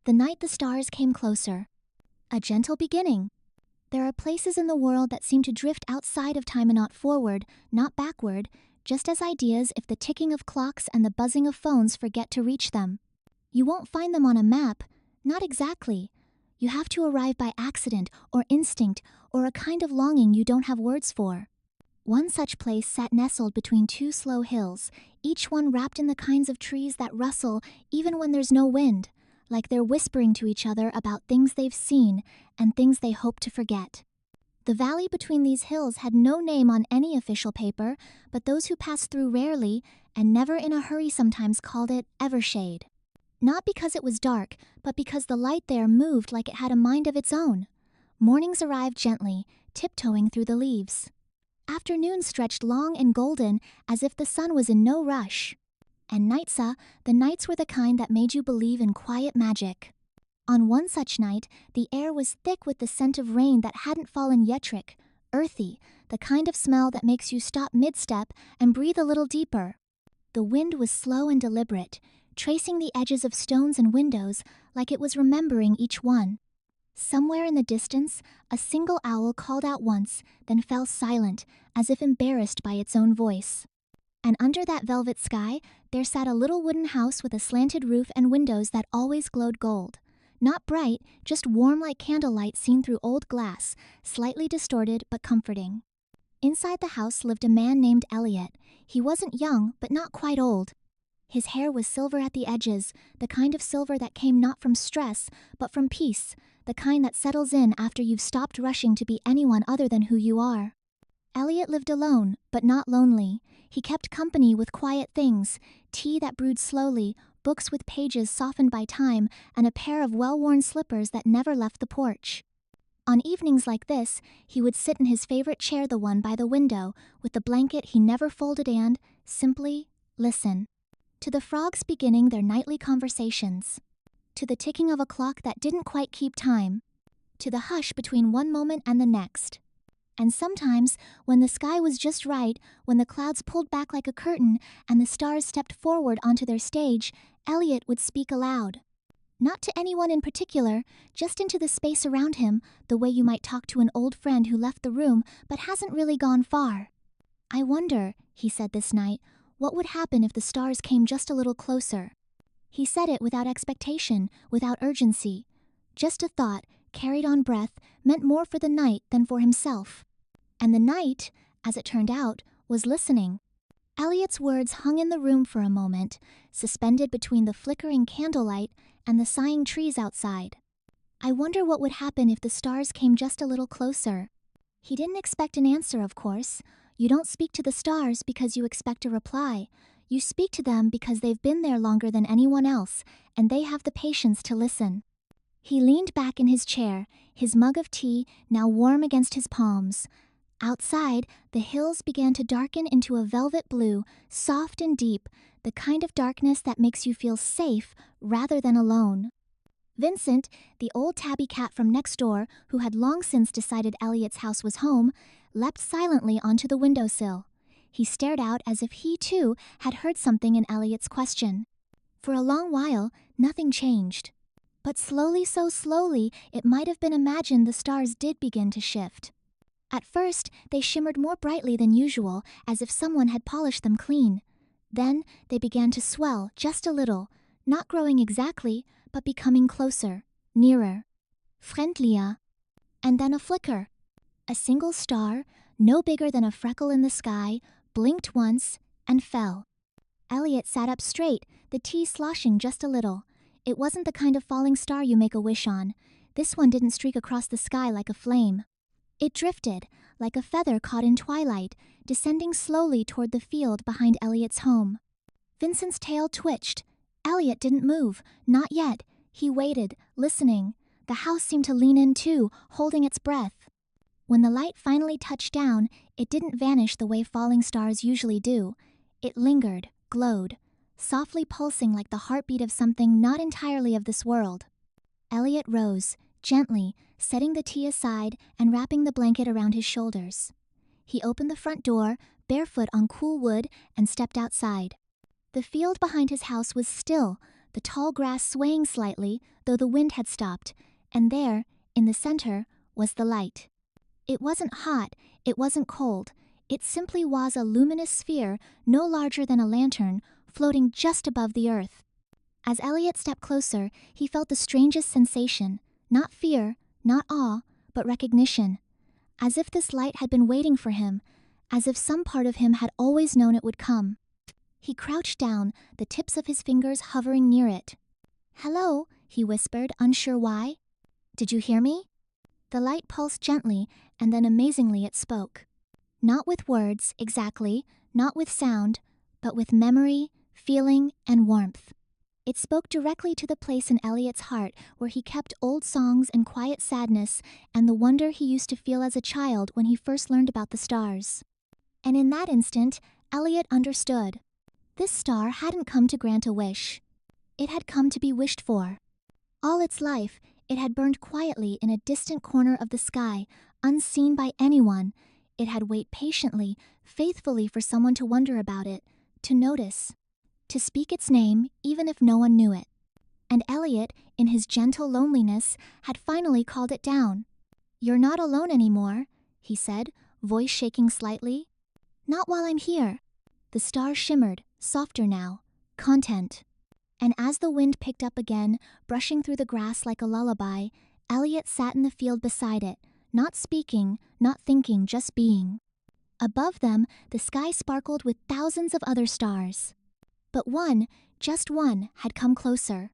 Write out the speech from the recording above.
The night the stars came closer. A gentle beginning. There are places in the world that seem to drift outside of time and not forward, not backward, just as ideas if the ticking of clocks and the buzzing of phones forget to reach them. You won't find them on a map, not exactly. You have to arrive by accident or instinct or a kind of longing you don't have words for. One such place sat nestled between two slow hills, each one wrapped in the kinds of trees that rustle even when there's no wind, like they're whispering to each other about things they've seen and things they hope to forget. The valley between these hills had no name on any official paper, but those who passed through rarely and never in a hurry sometimes called it Evershade. Not because it was dark, but because the light there moved like it had a mind of its own. Mornings arrived gently, tiptoeing through the leaves. Afternoons stretched long and golden as if the sun was in no rush. And the nights were the kind that made you believe in quiet magic. On one such night, the air was thick with the scent of rain that hadn't fallen yetric, earthy, the kind of smell that makes you stop mid-step and breathe a little deeper. The wind was slow and deliberate, tracing the edges of stones and windows like it was remembering each one. Somewhere in the distance, a single owl called out once, then fell silent, as if embarrassed by its own voice. And under that velvet sky, there sat a little wooden house with a slanted roof and windows that always glowed gold. Not bright, just warm like candlelight seen through old glass, slightly distorted but comforting. Inside the house lived a man named Elliot. He wasn't young, but not quite old. His hair was silver at the edges, the kind of silver that came not from stress, but from peace, the kind that settles in after you've stopped rushing to be anyone other than who you are. Elliot lived alone, but not lonely. He kept company with quiet things, tea that brewed slowly, books with pages softened by time, and a pair of well-worn slippers that never left the porch. On evenings like this, he would sit in his favorite chair, the one by the window, with the blanket he never folded and, simply, listen. To the frogs beginning their nightly conversations. To the ticking of a clock that didn't quite keep time. To the hush between one moment and the next. And sometimes, when the sky was just right, when the clouds pulled back like a curtain and the stars stepped forward onto their stage, Elliot would speak aloud. Not to anyone in particular, just into the space around him, the way you might talk to an old friend who left the room but hasn't really gone far. "I wonder," he said this night, "what would happen if the stars came just a little closer?" He said it without expectation, without urgency. Just a thought, carried on breath, meant more for the night than for himself. And the night, as it turned out, was listening. Elliot's words hung in the room for a moment, suspended between the flickering candlelight and the sighing trees outside. "I wonder what would happen if the stars came just a little closer." He didn't expect an answer, of course. You don't speak to the stars because you expect a reply. You speak to them because they've been there longer than anyone else, and they have the patience to listen. He leaned back in his chair, his mug of tea now warm against his palms. Outside, the hills began to darken into a velvet blue, soft and deep, the kind of darkness that makes you feel safe rather than alone. Vincent, the old tabby cat from next door, who had long since decided Elliot's house was home, leapt silently onto the windowsill. He stared out as if he, too, had heard something in Elliot's question. For a long while, nothing changed. But slowly, so slowly, it might have been imagined the stars did begin to shift. At first, they shimmered more brightly than usual, as if someone had polished them clean. Then they began to swell just a little, not growing exactly, but becoming closer, nearer. Friendlier. And then a flicker. A single star, no bigger than a freckle in the sky, blinked once and fell. Elliot sat up straight, the tea sloshing just a little. It wasn't the kind of falling star you make a wish on. This one didn't streak across the sky like a flame. It drifted, like a feather caught in twilight, descending slowly toward the field behind Elliot's home. Vincent's tail twitched. Elliot didn't move, not yet. He waited, listening. The house seemed to lean in too, holding its breath. When the light finally touched down, it didn't vanish the way falling stars usually do. It lingered, glowed, softly pulsing like the heartbeat of something not entirely of this world. Elliot rose, gently, setting the tea aside and wrapping the blanket around his shoulders. He opened the front door, barefoot on cool wood, and stepped outside. The field behind his house was still, the tall grass swaying slightly, though the wind had stopped, and there, in the center, was the light. It wasn't hot, it wasn't cold. It simply was a luminous sphere no larger than a lantern, floating just above the earth. As Elliot stepped closer, he felt the strangest sensation, not fear, not awe, but recognition. As if this light had been waiting for him, as if some part of him had always known it would come. He crouched down, the tips of his fingers hovering near it. "Hello," he whispered, unsure why. "Did you hear me?" The light pulsed gently, and then amazingly it spoke. Not with words, exactly, not with sound, but with memory, feeling, and warmth. It spoke directly to the place in Elliot's heart where he kept old songs and quiet sadness and the wonder he used to feel as a child when he first learned about the stars. And in that instant, Elliot understood. This star hadn't come to grant a wish. It had come to be wished for. All its life, it had burned quietly in a distant corner of the sky, unseen by anyone. It had waited patiently, faithfully for someone to wonder about it, to notice, to speak its name even if no one knew it. And Elliot, in his gentle loneliness, had finally called it down. "You're not alone anymore," he said, voice shaking slightly. "Not while I'm here." The star shimmered, softer now, content. And as the wind picked up again, brushing through the grass like a lullaby, Elliot sat in the field beside it, not speaking, not thinking, just being. Above them, the sky sparkled with thousands of other stars. But one, just one, had come closer.